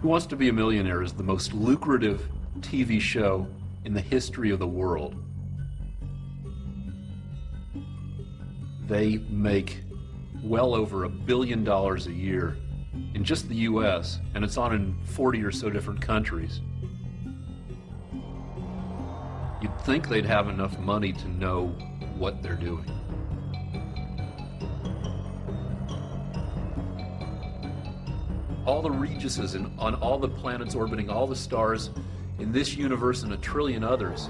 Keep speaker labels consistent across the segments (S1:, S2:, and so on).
S1: Who Wants to Be a Millionaire is the most lucrative TV show in the history of the world. They make well over $1 billion a year in just the US, and it's on in 40 or so different countries. You'd think they'd have enough money to know what they're doing. All the Regises on all the planets orbiting all the stars in this universe and a trillion others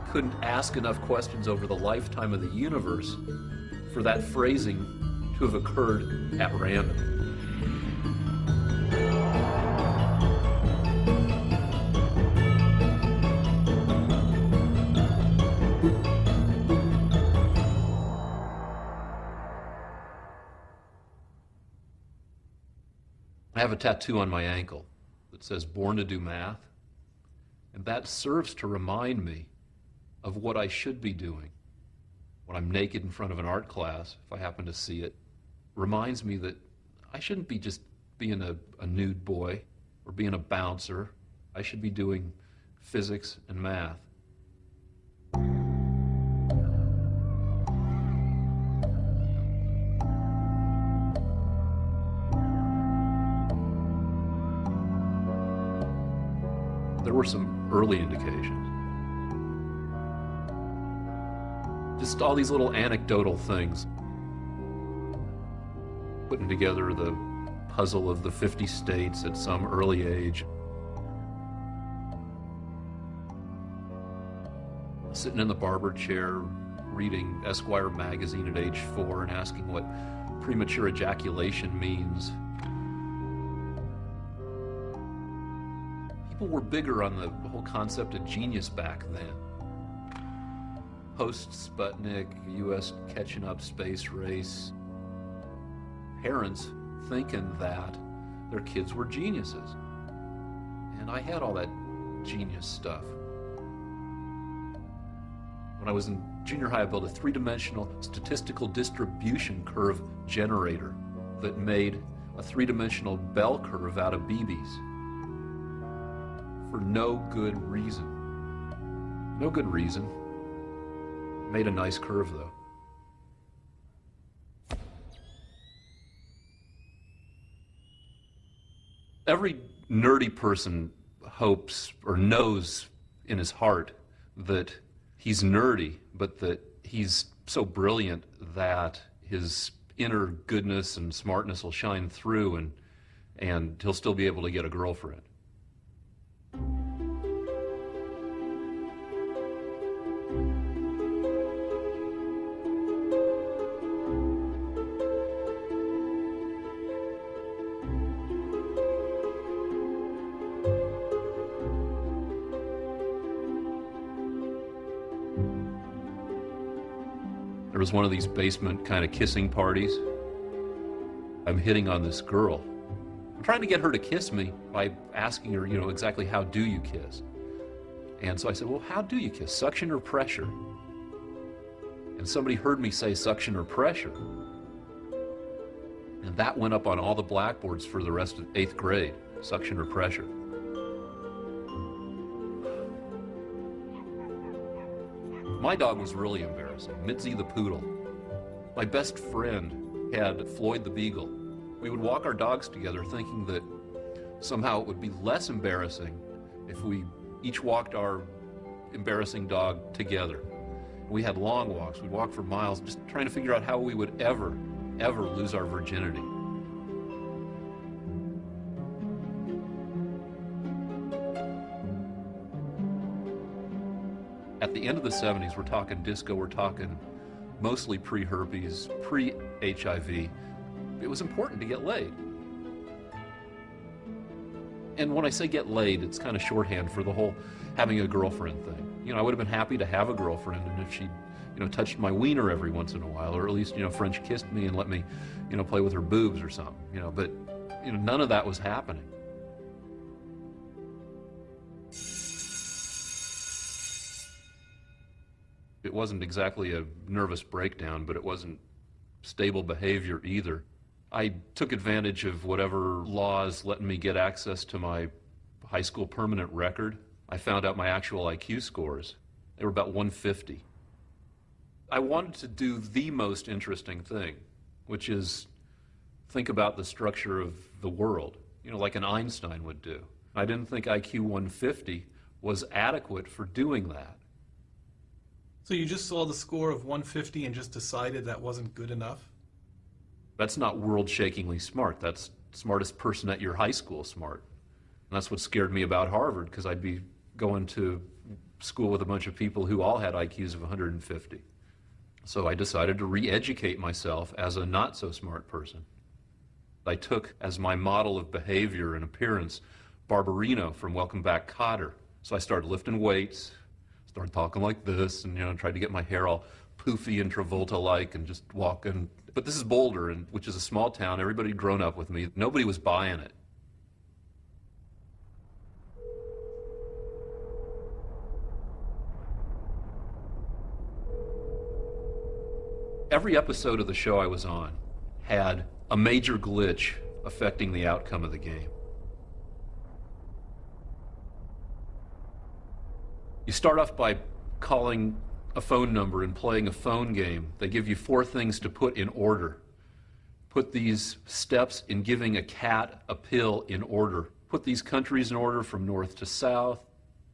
S1: couldn't ask enough questions over the lifetime of the universe for that phrasing to have occurred at random. I have a tattoo on my ankle that says "Born to Do Math," and that serves to remind me of what I should be doing when I'm naked in front of an art class, if I happen to see it. Reminds me that I shouldn't be just being a nude boy or being a bouncer. I should be doing physics and math. There were some early indications. Just all these little anecdotal things. Putting together the puzzle of the 50 states at some early age. Sitting in the barber chair, reading Esquire magazine at age 4 and asking what premature ejaculation means. People were bigger on the whole concept of genius back then. Post-Sputnik, U.S. catching up space race. Parents thinking that their kids were geniuses. And I had all that genius stuff. When I was in junior high, I built a 3-dimensional statistical distribution curve generator that made a 3-dimensional bell curve out of BBs. For no good reason. No good reason. Made a nice curve, though. Every nerdy person hopes or knows in his heart that he's nerdy, but that he's so brilliant that his inner goodness and smartness will shine through and he'll still be able to get a girlfriend. There was one of these basement kind of kissing parties. I'm hitting on this girl. I'm trying to get her to kiss me by asking her, exactly how do you kiss? And so I said, well, how do you kiss? Suction or pressure? And somebody heard me say suction or pressure. And that went up on all the blackboards for the rest of 8th grade, suction or pressure. My dog was really embarrassing, Mitzi the poodle. My best friend had Floyd the beagle. We would walk our dogs together thinking that somehow it would be less embarrassing if we each walked our embarrassing dog together. We had long walks. We'd walk for miles just trying to figure out how we would ever lose our virginity. At the end of the 70s, we're talking disco, we're talking mostly pre-herpes, pre-HIV. It was important to get laid. And when I say get laid, it's kind of shorthand for the whole having a girlfriend thing. I would have been happy to have a girlfriend, and if she, touched my wiener every once in a while, or at least, French kissed me and let me, play with her boobs or something, but, none of that was happening. It wasn't exactly a nervous breakdown, but it wasn't stable behavior either. I took advantage of whatever laws letting me get access to my high school permanent record. I found out my actual IQ scores. They were about 150. I wanted to do the most interesting thing, which is think about the structure of the world, like an Einstein would do. I didn't think IQ 150 was adequate for doing that.
S2: So you just saw the score of 150 and just decided that wasn't good enough?
S1: That's not world-shakingly smart. That's smartest person at your high school smart. And that's what scared me about Harvard, because I'd be going to school with a bunch of people who all had IQs of 150. So I decided to re-educate myself as a not-so-smart person. I took as my model of behavior and appearance Barbarino from Welcome Back, Kotter. So I started lifting weights, started talking like this, and tried to get my hair all poofy and Travolta-like and just walking. But this is Boulder, which is a small town. Everybody had grown up with me. Nobody was buying it. Every episode of the show I was on had a major glitch affecting the outcome of the game. You start off by calling a phone number and playing a phone game. They give you 4 things to put in order. Put these steps in giving a cat a pill in order. Put these countries in order from north to south.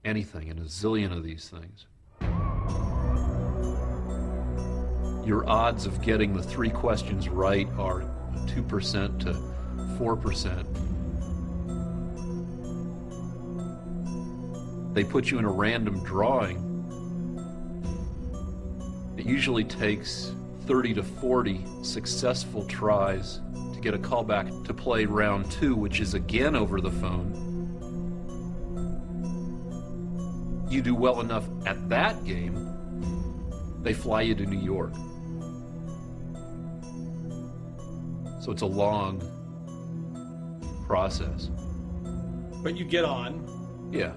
S1: Anything, and a zillion of these things. Your odds of getting the 3 questions right are 2% to 4%. They put you in a random drawing. It usually takes 30 to 40 successful tries to get a call back to play round 2, which is again over the phone. You do well enough at that game, they fly you to New York. So it's a long process.
S2: But you get on.
S1: Yeah.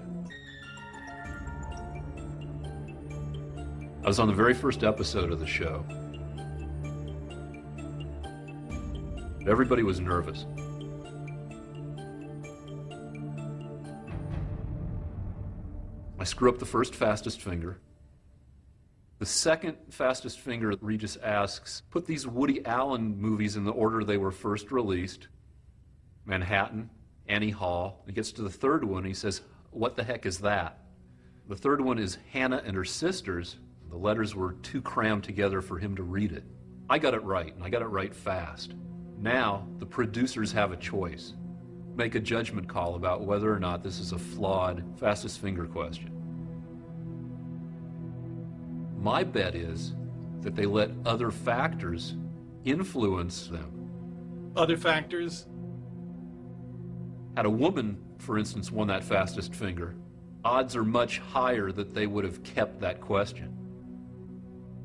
S1: I was on the very first episode of the show. Everybody was nervous. I screw up the first fastest finger. The second fastest finger, Regis asks, put these Woody Allen movies in the order they were first released. Manhattan, Annie Hall. He gets to the third one, he says, what the heck is that? The third one is Hannah and Her Sisters. The letters were too crammed together for him to read it. I got it right, and I got it right fast. Now, the producers have a choice. Make a judgment call about whether or not this is a flawed fastest finger question. My bet is that they let other factors influence them.
S2: Other factors?
S1: Had a woman, for instance, won that fastest finger, odds are much higher that they would have kept that question.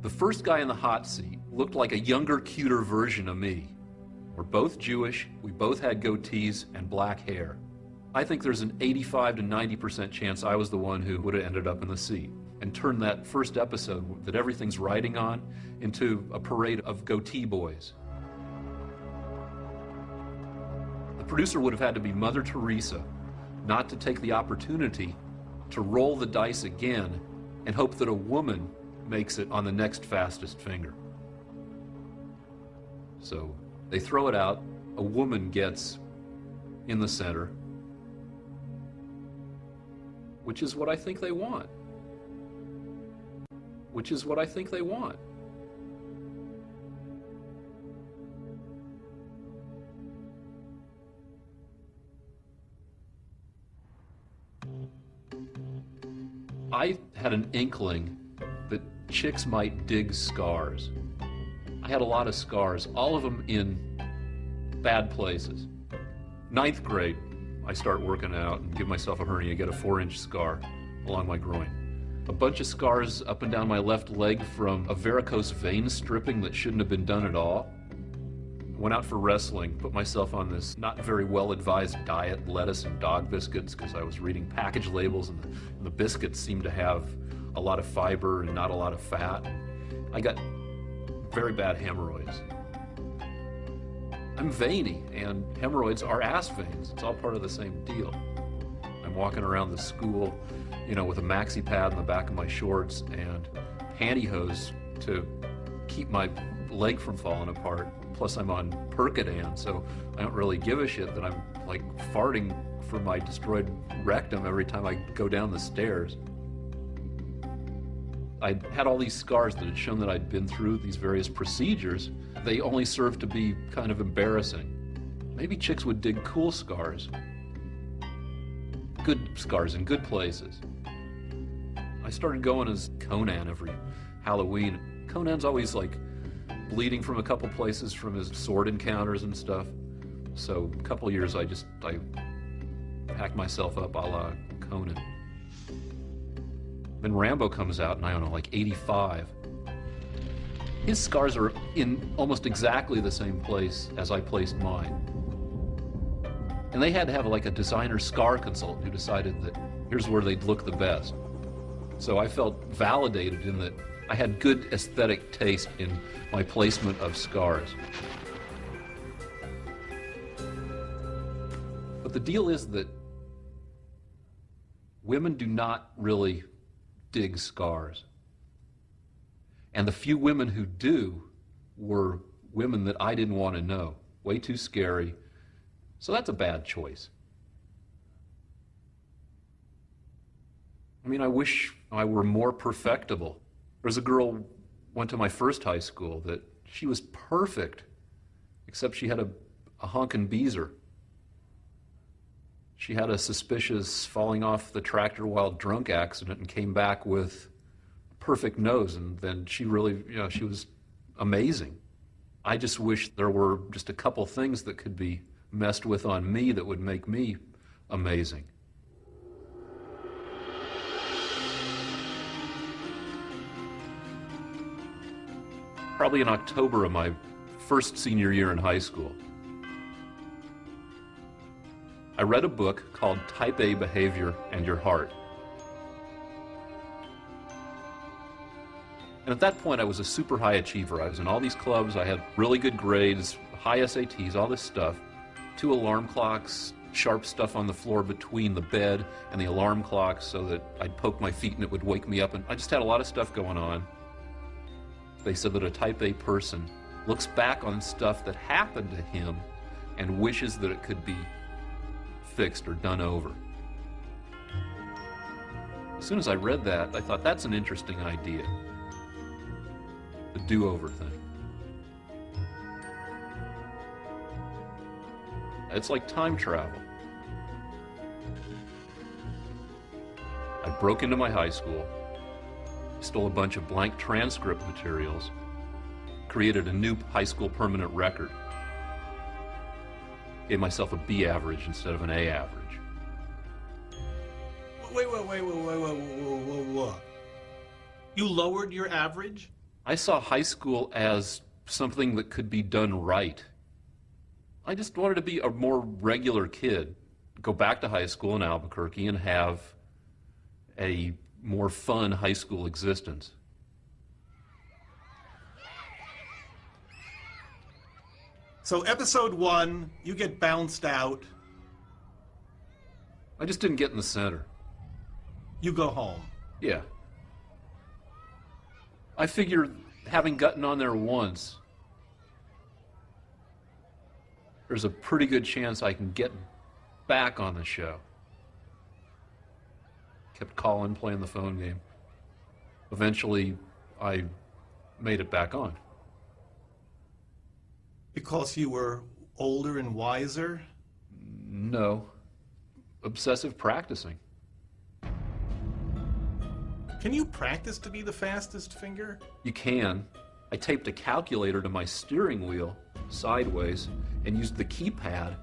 S1: The first guy in the hot seat looked like a younger, cuter version of me. We're both Jewish, we both had goatees and black hair. I think there's an 85 to 90% chance I was the one who would have ended up in the seat and turned that first episode that everything's riding on into a parade of goatee boys. The producer would have had to be Mother Teresa not to take the opportunity to roll the dice again and hope that a woman makes it on the next fastest finger. So they throw it out, a woman gets in the center, which is what I think they want. Which is what I think they want. I had an inkling that chicks might dig scars. I had a lot of scars, all of them in bad places. 9th grade, I start working out and give myself a hernia, get a 4-inch scar along my groin. A bunch of scars up and down my left leg from a varicose vein stripping that shouldn't have been done at all. Went out for wrestling, put myself on this not very well-advised diet, lettuce and dog biscuits, because I was reading package labels and the biscuits seemed to have a lot of fiber and not a lot of fat. I got very bad hemorrhoids. I'm veiny, and hemorrhoids are ass veins. It's all part of the same deal. I'm walking around the school, with a maxi pad in the back of my shorts and pantyhose to keep my leg from falling apart. Plus I'm on Percodan, so I don't really give a shit that I'm like farting for my destroyed rectum every time I go down the stairs. I had all these scars that had shown that I'd been through these various procedures. They only served to be kind of embarrassing. Maybe chicks would dig cool scars. Good scars in good places. I started going as Conan every Halloween. Conan's always like bleeding from a couple places from his sword encounters and stuff. So a couple years I packed myself up a la Conan. Then Rambo comes out in, I don't know, like 85. His scars are in almost exactly the same place as I placed mine. And they had to have like a designer scar consultant who decided that here's where they'd look the best. So I felt validated in that I had good aesthetic taste in my placement of scars. But the deal is that women do not really dig scars. And the few women who do were women that I didn't want to know. Way too scary. So that's a bad choice. I mean, I wish I were more perfectible. There's a girl went to my first high school that she was perfect, except she had a honkin' beezer. She had a suspicious falling off the tractor while drunk accident and came back with a perfect nose, and then she really, she was amazing. I just wish there were just a couple things that could be messed with on me that would make me amazing. Probably in October of my first senior year in high school, I read a book called Type A Behavior and Your Heart. And at that point, I was a super high achiever. I was in all these clubs, I had really good grades, high SATs, all this stuff. 2 alarm clocks, sharp stuff on the floor between the bed and the alarm clock so that I'd poke my feet and it would wake me up. And I just had a lot of stuff going on. They said that a Type A person looks back on stuff that happened to him and wishes that it could be fixed or done over. As soon as I read that, I thought that's an interesting idea. The do-over thing. It's like time travel. I broke into my high school, stole a bunch of blank transcript materials, created a new high school permanent record, gave myself a B average instead of an A average.
S2: Wait. You lowered your average?
S1: I saw high school as something that could be done right. I just wanted to be a more regular kid, go back to high school in Albuquerque and have a more fun high school existence.
S2: So episode 1, you get bounced out.
S1: I just didn't get in the center.
S2: You go home.
S1: Yeah. I figured having gotten on there once, there's a pretty good chance I can get back on the show. Kept calling, playing the phone game. Eventually, I made it back on.
S2: Because you were older and wiser?
S1: No. Obsessive practicing.
S2: Can you practice to be the fastest finger?
S1: You can. I taped a calculator to my steering wheel, sideways, and used the keypad,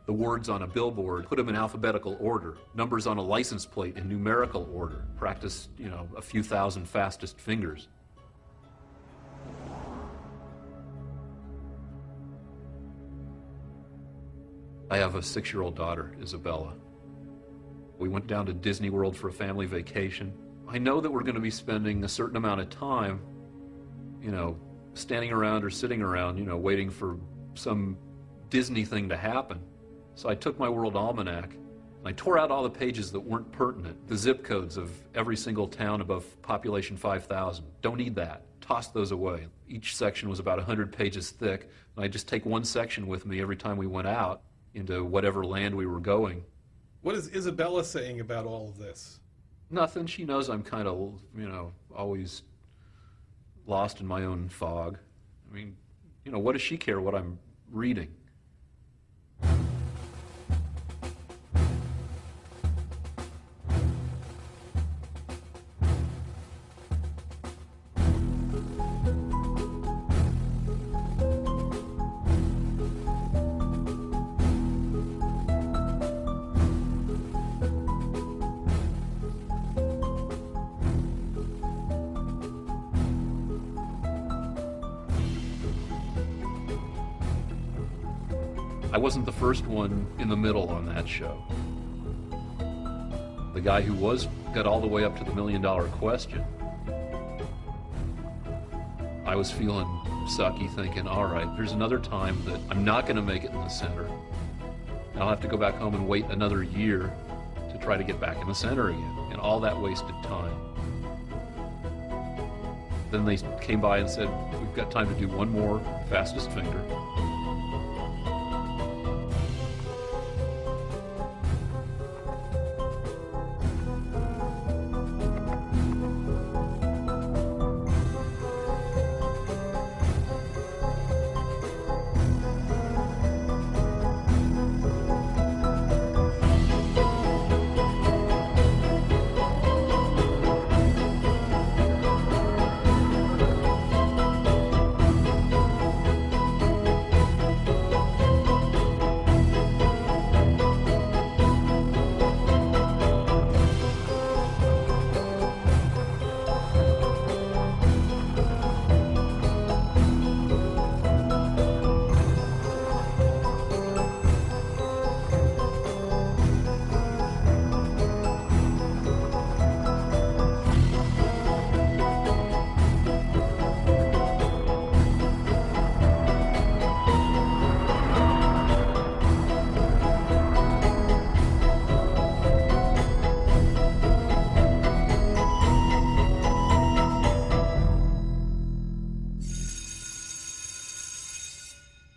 S1: the words on a billboard, put them in alphabetical order, numbers on a license plate in numerical order. Practice, a few thousand fastest fingers. I have a 6-year-old daughter, Isabella. We went down to Disney World for a family vacation. I know that we're going to be spending a certain amount of time, standing around or sitting around, waiting for some Disney thing to happen. So I took my World Almanac and I tore out all the pages that weren't pertinent, the zip codes of every single town above population 5,000. Don't need that. Tossed those away. Each section was about 100 pages thick, and I'd just take one section with me every time we went out into whatever land we were going.
S2: What is Isabella saying about all of this?
S1: Nothing. She knows I'm kind of, always lost in my own fog. I mean, what does she care what I'm reading? I wasn't the first one in the middle on that show. The guy who got all the way up to the $1 million question. I was feeling sucky, thinking, all right, there's another time that I'm not going to make it in the center. And I'll have to go back home and wait another year to try to get back in the center again. And all that wasted time. Then they came by and said, we've got time to do one more fastest finger.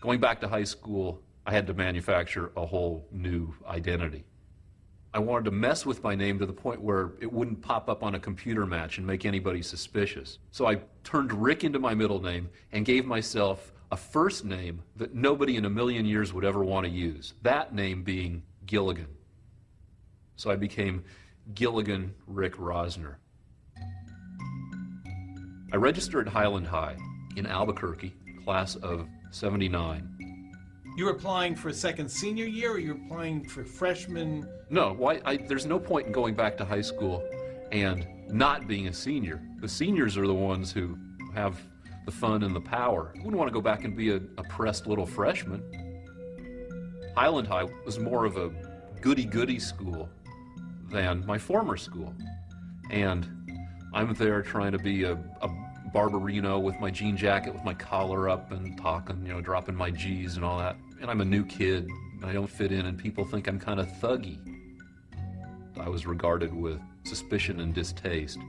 S1: Going back to high school, I had to manufacture a whole new identity. I wanted to mess with my name to the point where it wouldn't pop up on a computer match and make anybody suspicious. So I turned Rick into my middle name and gave myself a first name that nobody in a million years would ever want to use, that name being Gilligan. So I became Gilligan Rick Rosner. I registered at Highland High in Albuquerque, class of 79.
S2: You were applying for a second senior year, or you're applying for freshman?
S1: No, there's no point in going back to high school and not being a senior. The seniors are the ones who have the fun and the power. I wouldn't want to go back and be a oppressed little freshman. Highland High was more of a goody-goody school than my former school. And I'm there trying to be a Barbarino with my jean jacket with my collar up and talking, dropping my G's and all that. And I'm a new kid, and I don't fit in, and people think I'm kind of thuggy. I was regarded with suspicion and distaste.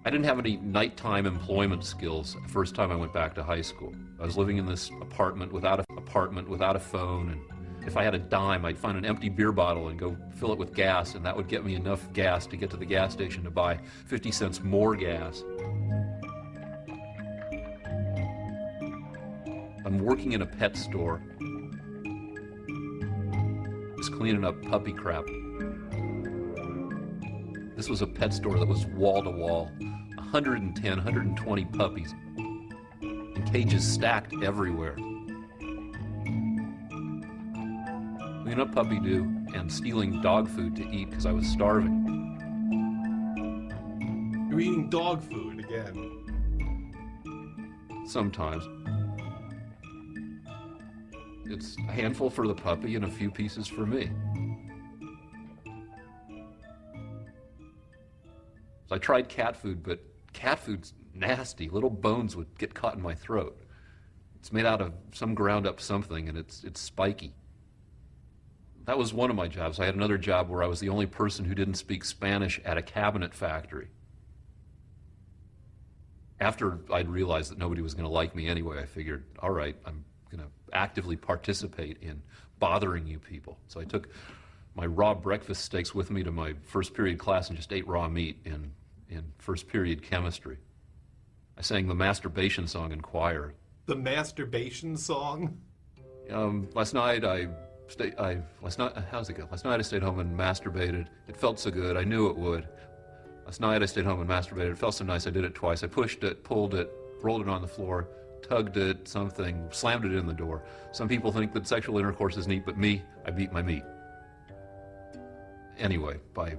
S1: I didn't have any nighttime employment skills the first time I went back to high school. I was living in this apartment without a phone, and if I had a dime, I'd find an empty beer bottle and go fill it with gas, and that would get me enough gas to get to the gas station to buy 50 cents more gas. I'm working in a pet store. Just cleaning up puppy crap. This was a pet store that was wall to wall. 110, 120 puppies. And cages stacked everywhere. Cleaning up puppy doo and stealing dog food to eat because I was starving.
S2: You're eating dog food again.
S1: Sometimes. It's a handful for the puppy and a few pieces for me. So I tried cat food, but cat food's nasty. Little bones would get caught in my throat. It's made out of some ground up something, and it's spiky. That was one of my jobs. I had another job where I was the only person who didn't speak Spanish at a cabinet factory. After I'd realized that nobody was going to like me anyway, I figured, all right, I'm going to actively participate in bothering you people. So I took my raw breakfast steaks with me to my first period class and just ate raw meat in first period chemistry. I sang the masturbation song in choir.
S2: The masturbation song?
S1: Last night I stayed home and masturbated. It felt so good. I knew it would. Last night I stayed home and masturbated. It felt so nice. I did it twice. I pushed it, pulled it, rolled it on the floor, tugged it, something, slammed it in the door. Some people think that sexual intercourse is neat, but me, I beat my meat. Anyway, by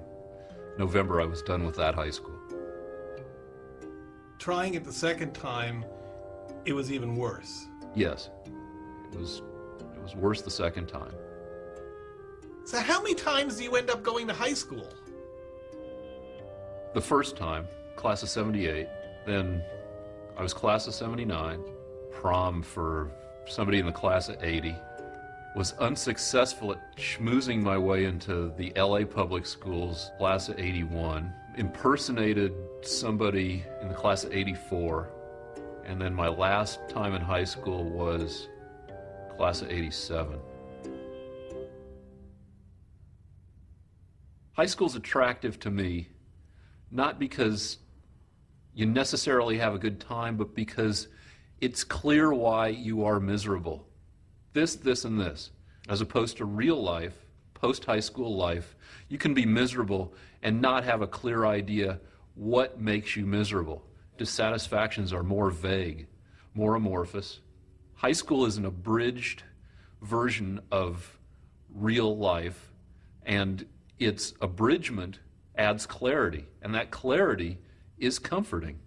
S1: November I was done with that high school.
S2: Trying it the second time, it was even worse.
S1: Yes, it was worse the second time.
S2: So how many times do you end up going to high school?
S1: The first time, class of 78, then I was class of 79, prom for somebody in the class of 80, was unsuccessful at schmoozing my way into the LA public schools class of 81, impersonated somebody in the class of 84, and then my last time in high school was class of 87. High school's attractive to me, not because you necessarily have a good time, but because it's clear why you are miserable. This, and this. As opposed to real life, post-high school life, you can be miserable and not have a clear idea what makes you miserable. Dissatisfactions are more vague, more amorphous. High school is an abridged version of real life, and its abridgment adds clarity, and that clarity is comforting.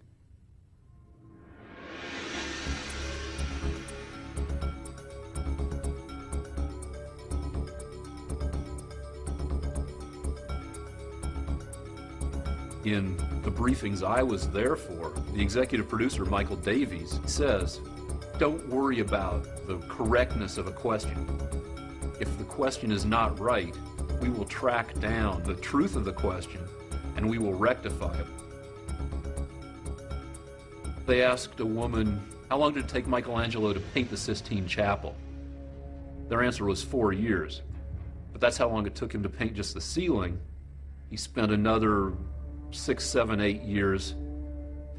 S1: In the briefings I was there for, the executive producer, Michael Davies, says, don't worry about the correctness of a question. If the question is not right, we will track down the truth of the question and we will rectify it. They asked a woman, how long did it take Michelangelo to paint the Sistine Chapel? Their answer was 4 years. But that's how long it took him to paint just the ceiling. He spent another 6, 7, 8 years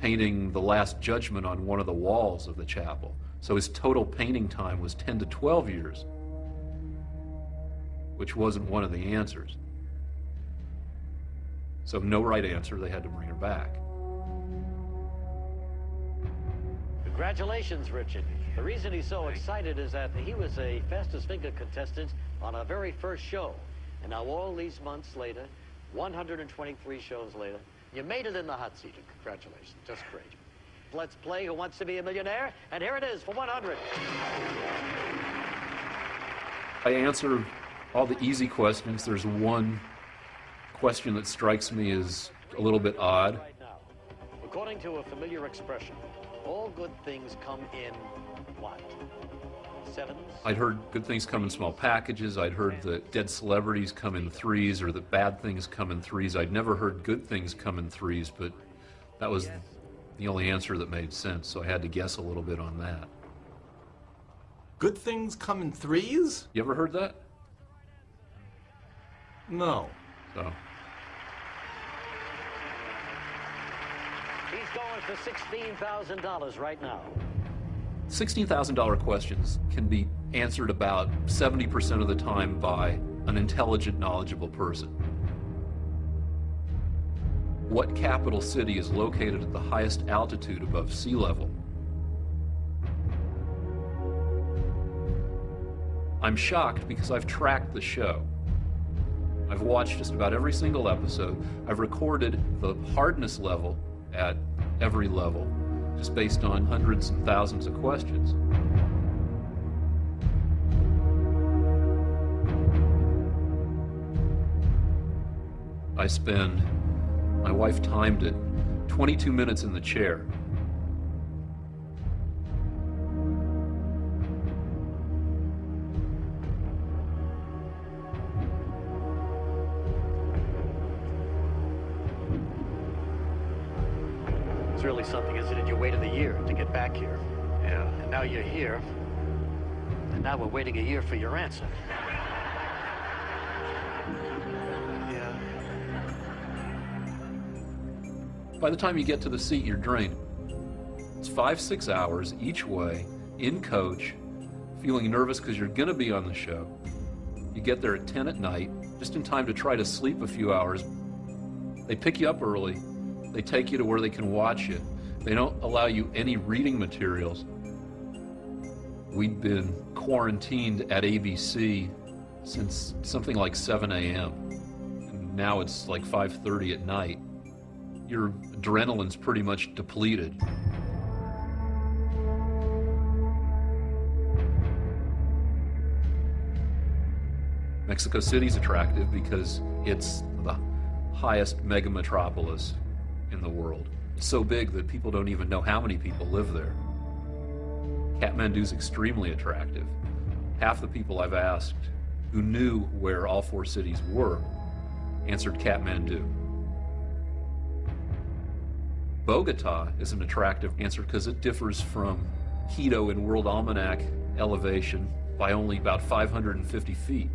S1: painting the Last Judgment on one of the walls of the chapel. So his total painting time was 10 to 12 years, which wasn't one of the answers. So no right answer, they had to bring her back.
S3: Congratulations, Richard. The reason he's so excited is that he was a fastest finger contestant on our very first show. And now all these months later, 123 shows later, you made it in the hot seat. Congratulations, just great. Let's play Who Wants to Be a Millionaire? And here it is for 100.
S1: I answer all the easy questions. There's one question that strikes me as a little bit odd.
S3: Right now, according to a familiar expression, all good things come in what? Sevens?
S1: I'd heard good things come in small packages. I'd heard that dead celebrities come in threes, or that bad things come in threes. I'd never heard good things come in threes, but that was the only answer that made sense, so I had to guess a little bit on that.
S2: Good things come in threes?
S1: You ever heard that?
S2: No.
S1: So.
S3: He's going for $16,000 right now.
S1: $16,000 questions can be answered about 70% of the time by an intelligent, knowledgeable person. What capital city is located at the highest altitude above sea level? I'm shocked because I've tracked the show. I've watched just about every single episode. I've recorded the hardness level at every level, just based on hundreds and thousands of questions. I spend, my wife timed it, 22 minutes in the chair.
S3: It's really something, isn't it? You waited a year to get back here. Yeah. And now you're here. And now we're waiting a year for your answer.
S2: Yeah.
S1: By the time you get to the seat, you're drained. It's 5-6 hours each way, in coach, feeling nervous because you're going to be on the show. You get there at 10 at night, just in time to try to sleep a few hours. They pick you up early. They take you to where they can watch you. They don't allow you any reading materials. We'd been quarantined at ABC since something like 7 a.m. And now it's like 5:30 at night. Your adrenaline's pretty much depleted. Mexico City's attractive because it's the highest mega metropolis in the world. It's so big that people don't even know how many people live there. Kathmandu's extremely attractive. Half the people I've asked who knew where all 4 cities were answered Kathmandu. Bogota is an attractive answer because it differs from Quito in World Almanac elevation by only about 550 feet.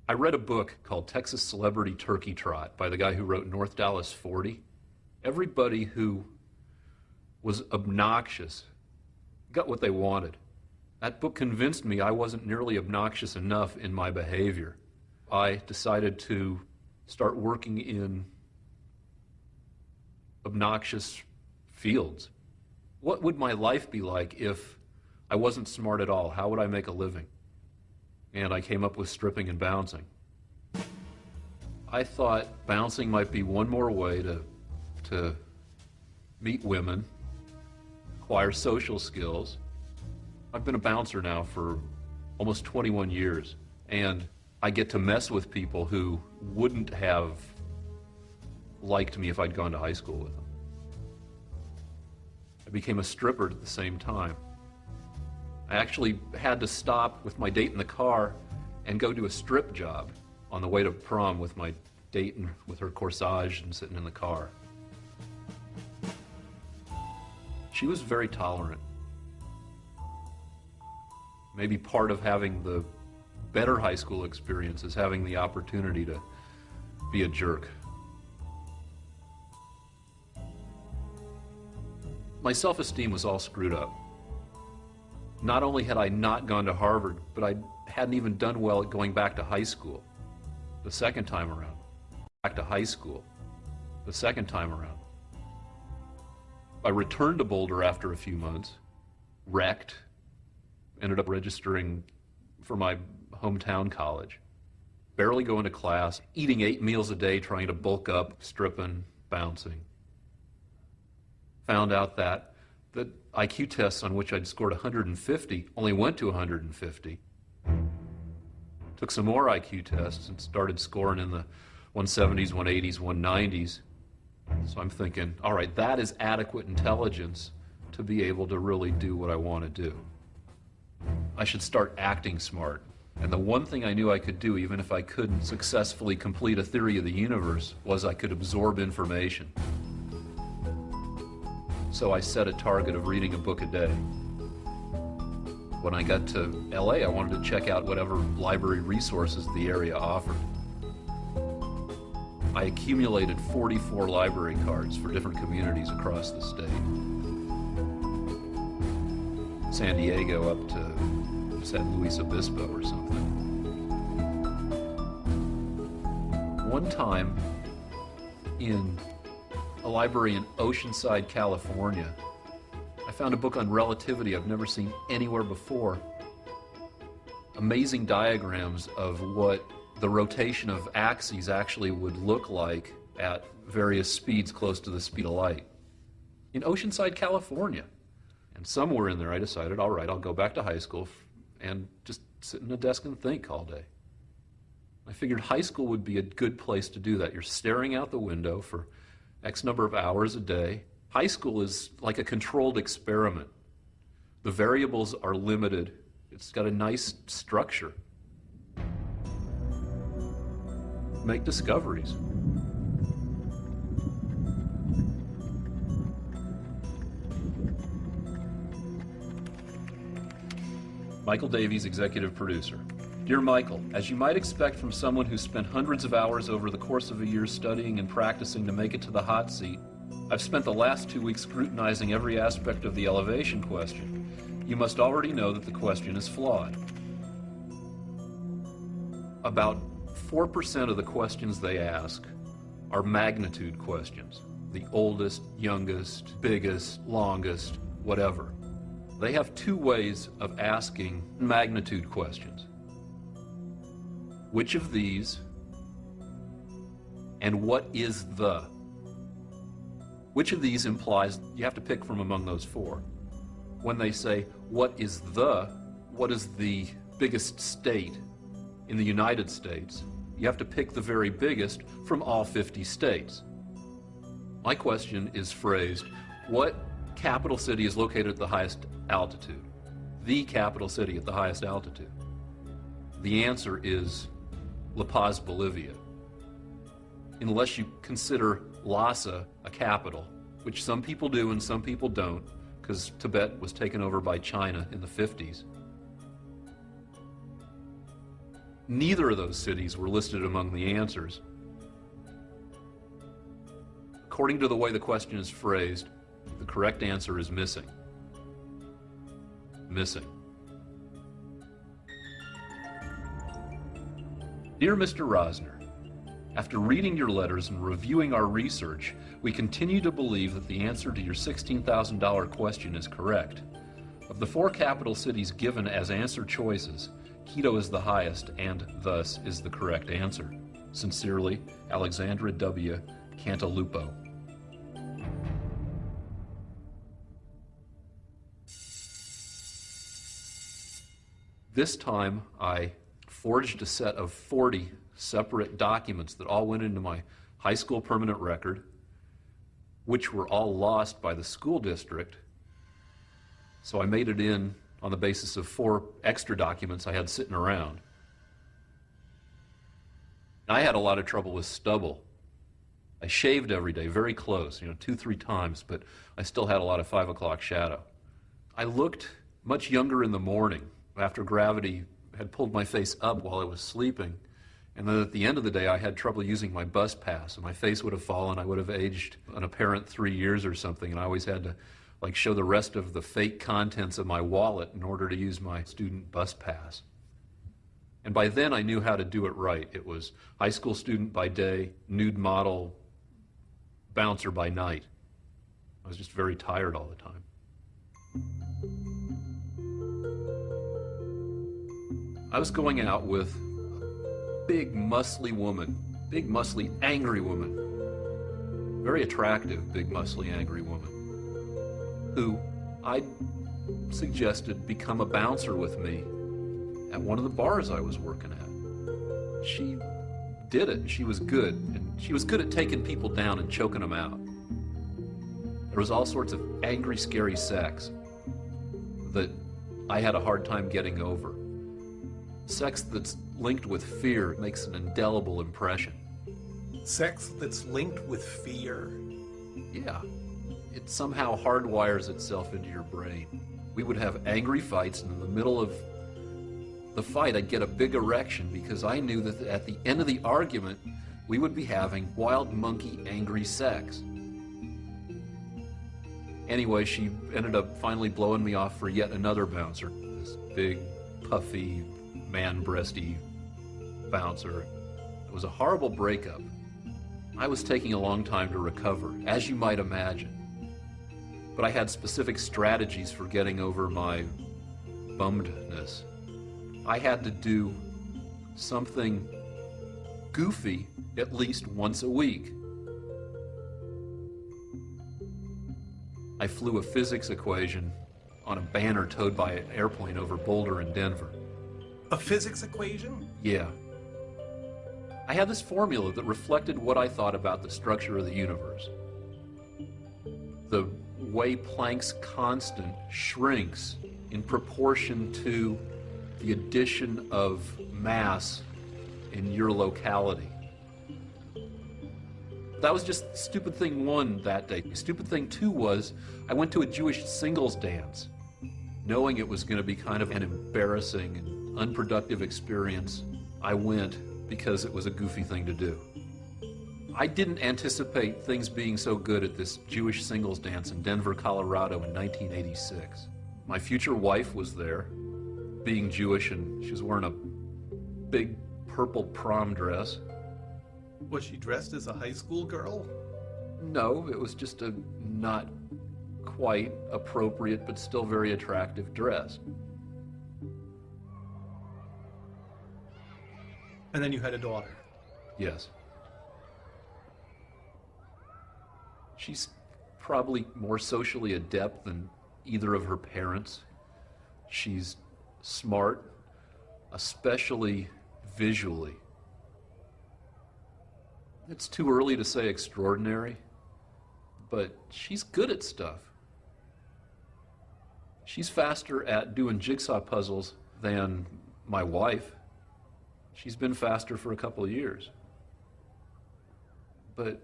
S1: I read a book called Texas Celebrity Turkey Trot by the guy who wrote North Dallas 40. Everybody who was obnoxious got what they wanted. That book convinced me I wasn't nearly obnoxious enough in my behavior. I decided to start working in obnoxious fields. What would my life be like if I wasn't smart at all? How would I make a living? And I came up with stripping and bouncing. I thought bouncing might be one more way to meet women, acquire social skills. I've been a bouncer now for almost 21 years, and I get to mess with people who wouldn't have liked me if I'd gone to high school with them. I became a stripper at the same time. I actually had to stop with my date in the car and go do a strip job on the way to prom with my date and with her corsage and sitting in the car. She was very tolerant. Maybe part of having the better high school experience is having the opportunity to be a jerk. My self-esteem was all screwed up. Not only had I not gone to Harvard, but I hadn't even done well at going back to high school the second time around. Back to high school the second time around. I returned to Boulder after a few months, wrecked, ended up registering for my hometown college, barely going to class, eating 8 meals a day, trying to bulk up, stripping, bouncing. Found out that the IQ tests on which I'd scored 150 only went to 150. Took some more IQ tests and started scoring in the 170s, 180s, 190s. So I'm thinking, all right, that is adequate intelligence to be able to really do what I want to do. I should start acting smart. And the one thing I knew I could do, even if I couldn't successfully complete a theory of the universe, was I could absorb information. So I set a target of reading a book a day. When I got to LA, I wanted to check out whatever library resources the area offered. I accumulated 44 library cards for different communities across the state. San Diego up to San Luis Obispo or something. One time in a library in Oceanside, California, I found a book on relativity I've never seen anywhere before. Amazing diagrams of what the rotation of axes actually would look like at various speeds close to the speed of light. In Oceanside, California. And somewhere in there I decided, all right, I'll go back to high school and just sit in a desk and think all day. I figured high school would be a good place to do that. You're staring out the window for X number of hours a day. High school is like a controlled experiment. The variables are limited. It's got a nice structure. Make discoveries. Michael Davies, executive producer. Dear Michael, as you might expect from someone who spent hundreds of hours over the course of a year studying and practicing to make it to the hot seat, I've spent the last 2 weeks scrutinizing every aspect of the elevation question. You must already know that the question is flawed. About 4% of the questions they ask are magnitude questions. The oldest, youngest, biggest, longest, whatever. They have two ways of asking magnitude questions. Which of these and what is the? Which of these implies you have to pick from among those four. When they say, what is the biggest state in the United States, you have to pick the very biggest from all 50 states. My question is phrased, what capital city is located at the highest altitude? The capital city at the highest altitude. The answer is La Paz, Bolivia. Unless you consider Lhasa a capital, which some people do and some people don't, because Tibet was taken over by China in the 50s. Neither of those cities were listed among the answers. According to the way the question is phrased, the correct answer is missing. Missing. Dear Mr. Rosner, after reading your letters and reviewing our research, we continue to believe that the answer to your $16,000 question is correct. Of the four capital cities given as answer choices, Quito is the highest and thus is the correct answer. Sincerely, Alexandra W. Cantalupo. This time I forged a set of 40 separate documents that all went into my high school permanent record, which were all lost by the school district. So I made it in on the basis of 4 extra documents I had sitting around. I had a lot of trouble with stubble. I shaved every day, very close, 2-3 times, but I still had a lot of 5 o'clock shadow. I looked much younger in the morning after gravity had pulled my face up while I was sleeping. And then at the end of the day, I had trouble using my bus pass, and my face would have fallen. I would have aged an apparent 3 years or something, and I always had to show the rest of the fake contents of my wallet in order to use my student bus pass. And by then, I knew how to do it right. It was high school student by day, nude model, bouncer by night. I was just very tired all the time. I was going out with a big, muscly woman, big, muscly, angry woman, very attractive, big, muscly, angry woman, who I suggested become a bouncer with me at one of the bars I was working at. She did it, and she was good, and she was good at taking people down and choking them out. There was all sorts of angry, scary sex that I had a hard time getting over. Sex that's linked with fear makes an indelible impression.
S2: Sex that's linked with fear?
S1: Yeah. It somehow hardwires itself into your brain. We would have angry fights, and in the middle of the fight, I'd get a big erection because I knew that at the end of the argument, we would be having wild monkey angry sex. Anyway, she ended up finally blowing me off for yet another bouncer. This big, puffy, man-breasty bouncer. It was a horrible breakup. I was taking a long time to recover, as you might imagine. But I had specific strategies for getting over my bummedness. I had to do something goofy at least once a week. I flew a physics equation on a banner towed by an airplane over Boulder and Denver.
S2: A physics equation?
S1: Yeah. I had this formula that reflected what I thought about the structure of the universe. The way Planck's constant shrinks in proportion to the addition of mass in your locality. That was just stupid thing one that day. Stupid thing two was I went to a Jewish singles dance, knowing it was going to be kind of an embarrassing and unproductive experience. I went because it was a goofy thing to do. I didn't anticipate things being so good at this Jewish singles dance in Denver, Colorado in 1986. My future wife was there, being Jewish, and she was wearing a big purple prom dress.
S2: Was she dressed as a high school girl?
S1: No, it was just a not quite appropriate but still very attractive dress.
S2: And then you had a daughter.
S1: Yes. She's probably more socially adept than either of her parents. She's smart, especially visually. It's too early to say extraordinary, but she's good at stuff. She's faster at doing jigsaw puzzles than my wife. She's been faster for a couple of years. But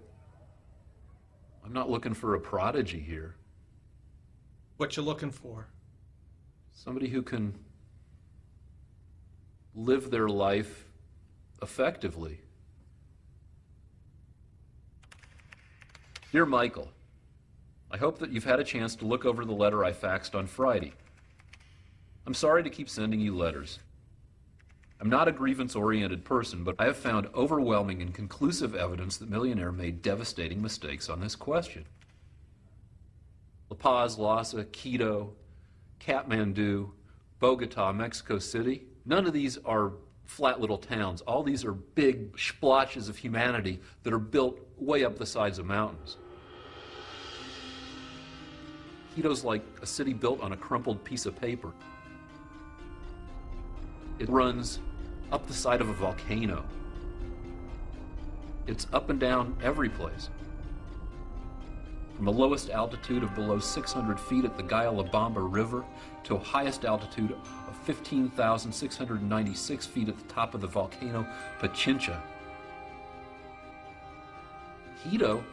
S1: I'm not looking for a prodigy here.
S2: What you looking for?
S1: Somebody who can live their life effectively. Dear Michael, I hope that you've had a chance to look over the letter I faxed on Friday. I'm sorry to keep sending you letters. I'm not a grievance-oriented person, but I have found overwhelming and conclusive evidence that Millionaire made devastating mistakes on this question. La Paz, Lhasa, Quito, Kathmandu, Bogota, Mexico City, none of these are flat little towns. All these are big splotches of humanity that are built way up the sides of mountains. Quito's like a city built on a crumpled piece of paper. It runs up the side of a volcano. It's up and down every place. From the lowest altitude of below 600 feet at the Guayallabamba River to a highest altitude of 15,696 feet at the top of the volcano Pichincha. Quito,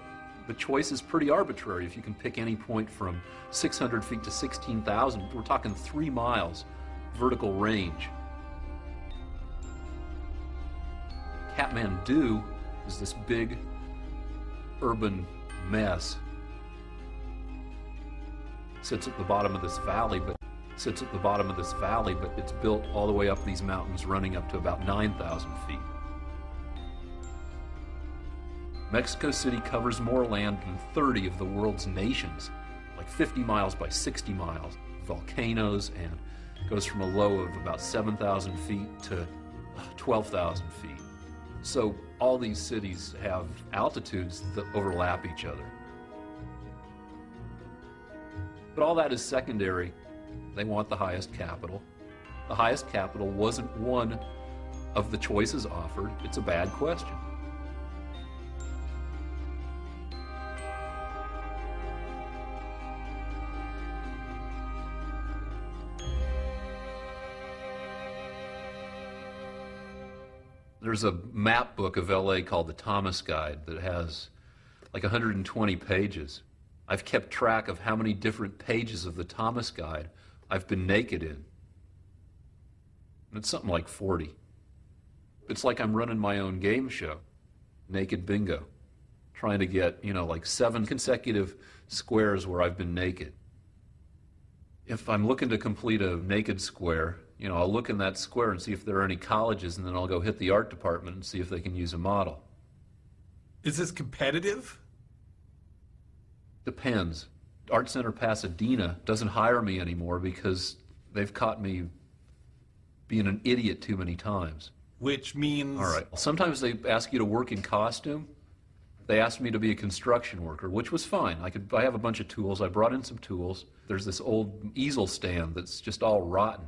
S1: the choice is pretty arbitrary if you can pick any point from 600 feet to 16,000. We're talking 3 miles vertical range. Kathmandu is this big urban mess. Sits at the bottom of this valley, but it's built all the way up these mountains, running up to about 9,000 feet. Mexico City covers more land than 30 of the world's nations, like 50 miles by 60 miles, volcanoes, and goes from a low of about 7,000 feet to 12,000 feet. So all these cities have altitudes that overlap each other. But all that is secondary. They want the highest capital. The highest capital wasn't one of the choices offered. It's a bad question. There's a map book of LA called the Thomas Guide that has like 120 pages. I've kept track of how many different pages of the Thomas Guide I've been naked in. And it's something like 40. It's like I'm running my own game show, Naked Bingo, trying to get, like 7 consecutive squares where I've been naked. If I'm looking to complete a naked square, I'll look in that square and see if there are any colleges, and then I'll go hit the art department and see if they can use a model.
S2: Is this competitive?
S1: Depends. Art Center Pasadena doesn't hire me anymore because they've caught me being an idiot too many times.
S2: Which means...
S1: All right. Sometimes they ask you to work in costume. They asked me to be a construction worker, which was fine. I have a bunch of tools. I brought in some tools. There's this old easel stand that's just all rotten.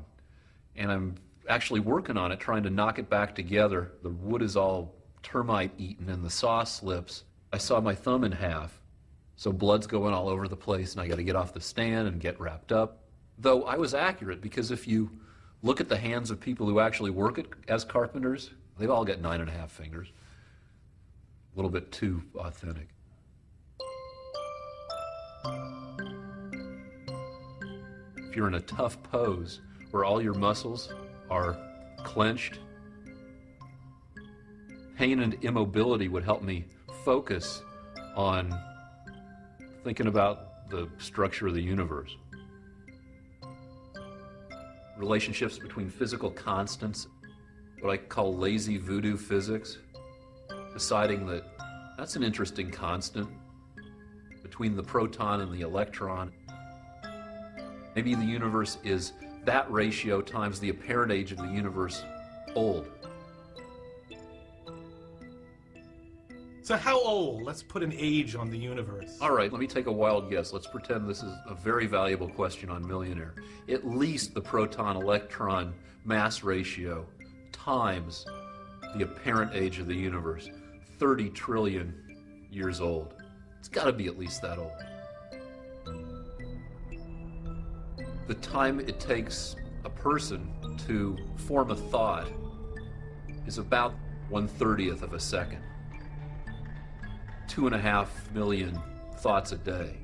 S1: And I'm actually working on it, trying to knock it back together. The wood is all termite eaten and the saw slips. I saw my thumb in half. So blood's going all over the place and I got to get off the stand and get wrapped up. Though I was accurate, because if you look at the hands of people who actually work as carpenters, they've all got 9.5 fingers. A little bit too authentic. If you're in a tough pose where all your muscles are clenched, pain and immobility would help me focus on thinking about the structure of the universe. Relationships between physical constants, what I call lazy voodoo physics, deciding that that's an interesting constant between the proton and the electron. Maybe the universe is that ratio times the apparent age of the universe old.
S2: So how old? Let's put an age on the universe.
S1: All right, let me take a wild guess. Let's pretend this is a very valuable question on Millionaire. At least the proton-electron mass ratio times the apparent age of the universe. 30 trillion years old. It's got to be at least that old. The time it takes a person to form a thought is about 1/30th of a second. 2.5 million thoughts a day.